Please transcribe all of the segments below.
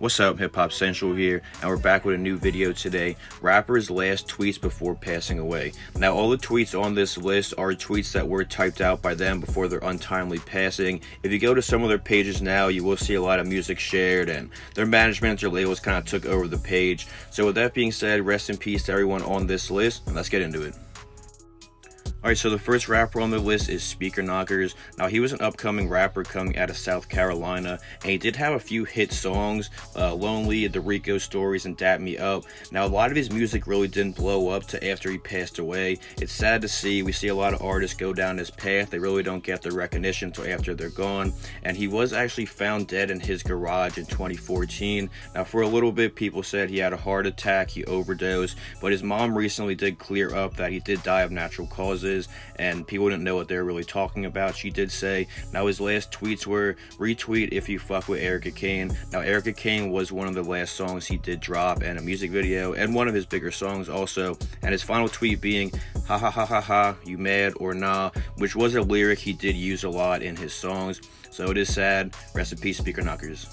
What's up, Hip Hop Central here, and we're back with a new video today. Rapper's last tweets before passing away. Now, all the tweets on this list are tweets that were typed out by them before their untimely passing. If you go to some of their pages now, you will see a lot of music shared, and their management or labels kind of took over the page. So with that being said, rest in peace to everyone on this list, and let's get into it. Alright, so the first rapper on the list is Speaker Knockerz. Now, he was an upcoming rapper coming out of South Carolina, and he did have a few hit songs, Lonely, The Rico Stories, and Dap Me Up. Now, a lot of his music really didn't blow up to after he passed away. It's sad to see. We see a lot of artists go down this path. They really don't get the recognition until after they're gone, and he was actually found dead in his garage in 2014. Now, for a little bit, people said he had a heart attack, he overdosed, but his mom recently did clear up that he did die of natural causes, and people didn't know what they were really talking about. She did say, now his last tweets were, retweet if you fuck with Ellie Capone. Now, Ellie Capone was one of the last songs he did drop, and a music video, and one of his bigger songs also, and his final tweet being, ha ha ha ha ha, you mad or nah, which was a lyric he did use a lot in his songs. So it is sad. Rest in peace, Speaker Knockerz.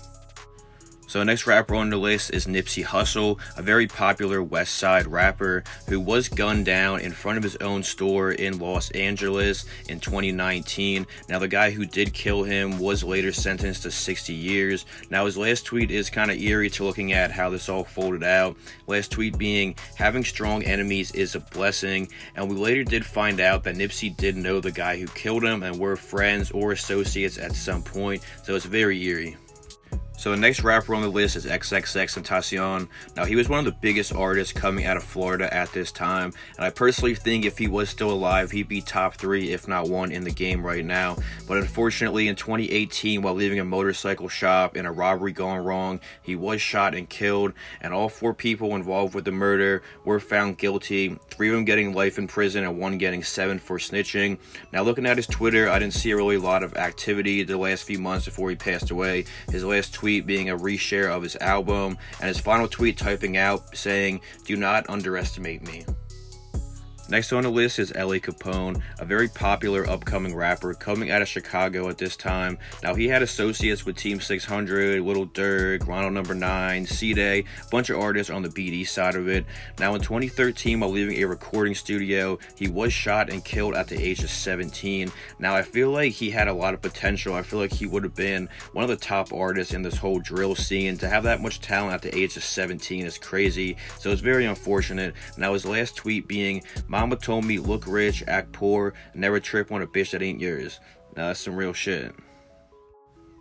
So the next rapper on the list is Nipsey Hussle, a very popular West Side rapper who was gunned down in front of his own store in Los Angeles in 2019. Now, the guy who did kill him was later sentenced to 60 years. Now, his last tweet is kind of eerie to looking at how this all folded out. Last tweet being, having strong enemies is a blessing. And we later did find out that Nipsey did know the guy who killed him and were friends or associates at some point. So it's very eerie. So the next rapper on the list is XXXtentacion. Now, he was one of the biggest artists coming out of Florida at this time, and I personally think if he was still alive, he'd be top 3, if not 1, in the game right now. But unfortunately, in 2018, while leaving a motorcycle shop in a robbery gone wrong, he was shot and killed, and all 4 people involved with the murder were found guilty, 3 of them getting life in prison and 1 getting 7 for snitching. Now, looking at his Twitter, I didn't see a really lot of activity the last few months before he passed away. His last tweet being a reshare of his album, and his final tweet typing out saying, do not underestimate me. Next on the list is Ellie Capone, a very popular upcoming rapper coming out of Chicago at this time. Now, he had associates with Team 600, Lil Durk, Ronald No. 9, C-Day, a bunch of artists on the BD side of it. Now, in 2013, while leaving a recording studio, he was shot and killed at the age of 17. Now, I feel like he had a lot of potential. I feel like he would have been one of the top artists in this whole drill scene. To have that much talent at the age of 17 is crazy, so it's very unfortunate. Now, his last tweet being, Mama told me look rich, act poor, never trip on a bitch that ain't yours. Now, that's some real shit.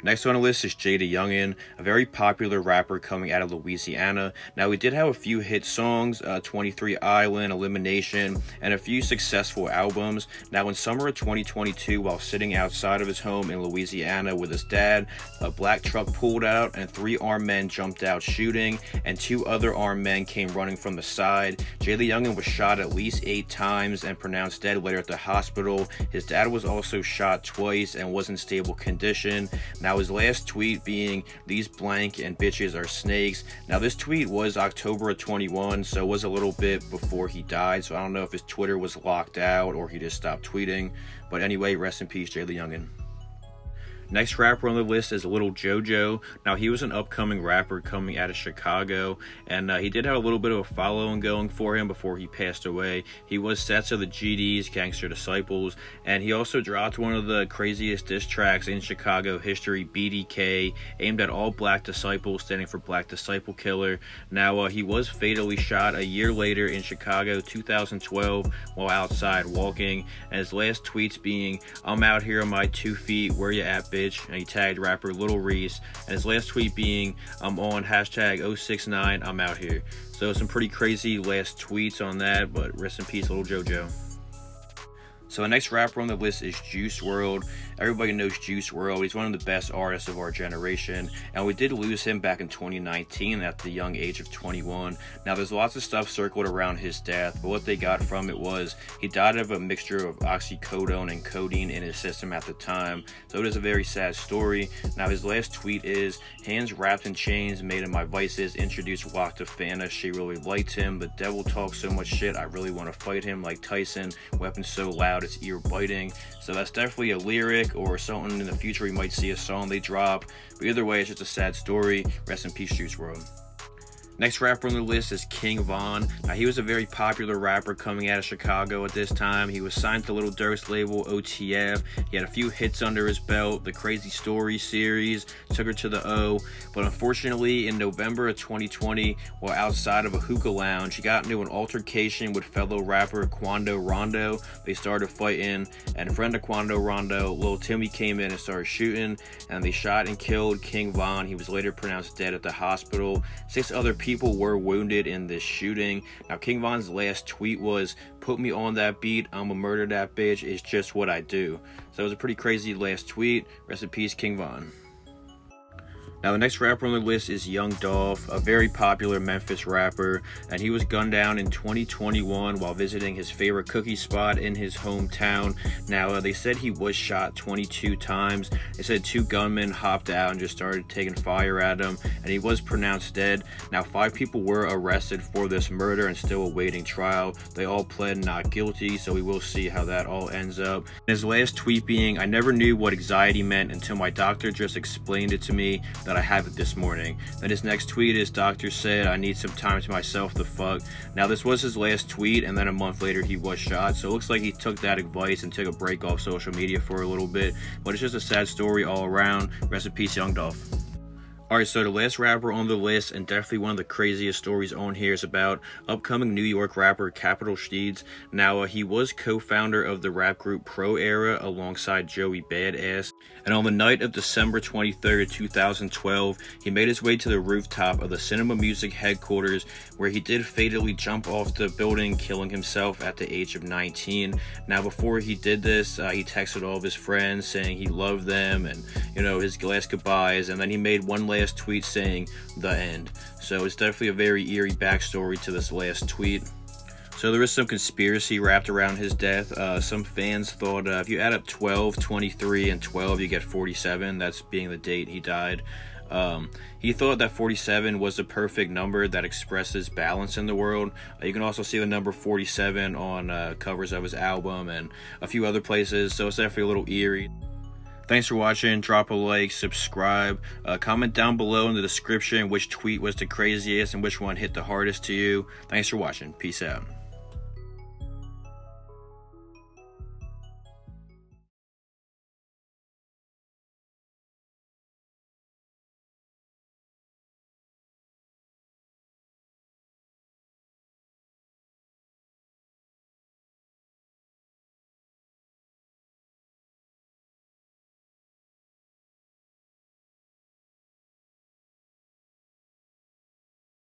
Next on the list is Jada Young, a very popular rapper coming out of Louisiana. Now, he did have a few hit songs, 23 Island, Elimination, and a few successful albums. Now, in summer of 2022, while sitting outside of his home in Louisiana with his dad, a black truck pulled out and 3 armed men jumped out shooting, and 2 other armed men came running from the side. Jada Young was shot at least 8 times and pronounced dead later at the hospital. His dad was also shot twice and was in stable condition. Now, his last tweet being, these blank and bitches are snakes. Now, this tweet was October of 21, so it was a little bit before he died, so I don't know if his Twitter was locked out or he just stopped tweeting. But anyway, rest in peace, Jada Young. Next rapper on the list is Little JoJo. Now, he was an upcoming rapper coming out of Chicago, and he did have a little bit of a following going for him before he passed away. He was sets of the GD's, Gangster Disciples, and he also dropped one of the craziest diss tracks in Chicago history, BDK, aimed at all black disciples, standing for Black Disciple Killer. Now, he was fatally shot a year later in Chicago, 2012, while outside walking, and his last tweets being, I'm out here on my 2 feet, where you at, bitch? And he tagged rapper Lil Reese, and his last tweet being, I'm on hashtag 069, I'm out here. So some pretty crazy last tweets on that, but rest in peace, Little JoJo. So the next rapper on the list is Juice Wrld. Everybody knows Juice Wrld. He's one of the best artists of our generation, and we did lose him back in 2019 at the young age of 21. Now, there's lots of stuff circled around his death, but what they got from it was he died of a mixture of oxycodone and codeine in his system at the time. So it is a very sad story. Now, his last tweet is, hands wrapped in chains made of my vices, introduced Walk to Fana. She really liked him. The devil talks so much shit, I really want to fight him like Tyson. Weapon so loud it's ear biting. So that's definitely a lyric. music or something in the future. We might see a song they drop. But either way, it's just a sad story. Rest in peace, Juice WRLD. Next rapper on the list is King Von. Now, he was a very popular rapper coming out of Chicago at this time. He was signed to Lil Durk's label, OTF. He had a few hits under his belt, the Crazy Stories series, Took Her to the O. But unfortunately, in November of 2020, while outside of a hookah lounge, he got into an altercation with fellow rapper Quando Rondo. They started fighting, and a friend of Quando Rondo, Lil Timmy, came in and started shooting, and they shot and killed King Von. He was later pronounced dead at the hospital. 6 other people were wounded in this shooting. Now, King Von's last tweet was, "Put me on that beat, I'ma murder that bitch, it's just what I do." So it was a pretty crazy last tweet. Rest in peace, King Von. Now, the next rapper on the list is Young Dolph, a very popular Memphis rapper, and he was gunned down in 2021 while visiting his favorite cookie spot in his hometown. Now, they said he was shot 22 times. They said 2 gunmen hopped out and just started taking fire at him, and he was pronounced dead. Now, 5 people were arrested for this murder and still awaiting trial. They all pled not guilty, so we will see how that all ends up. His last tweet being, "I never knew what anxiety meant until my doctor just explained it to me that I have it this morning." Then his next tweet is, "Doctor said I need some time to myself, the fuck." Now, this was his last tweet, and then a month later he was shot, so it looks like he took that advice and took a break off social media for a little bit. But it's just a sad story all around. Rest in peace, Young Dolph. Alright, so the last rapper on the list, and definitely one of the craziest stories on here, is about upcoming New York rapper Capital Steez. Now, he was co-founder of the rap group Pro Era alongside Joey Badass. And on the night of December 23rd, 2012, he made his way to the rooftop of the Cinema Music headquarters, where he did fatally jump off the building, killing himself at the age of 19. Now, before he did this, he texted all of his friends saying he loved them and, his last goodbyes. And then he made one last tweet saying "the end." So it's definitely a very eerie backstory to this last tweet. So there is some conspiracy wrapped around his death. Some fans thought if you add up 12, 23, and 12, you get 47. That's being the date he died. He thought that 47 was the perfect number that expresses balance in the world. You can also see the number 47 on covers of his album and a few other places. So it's definitely a little eerie. Thanks for watching. Drop a like, subscribe, comment down below in the description which tweet was the craziest and which one hit the hardest to you. Thanks for watching. Peace out.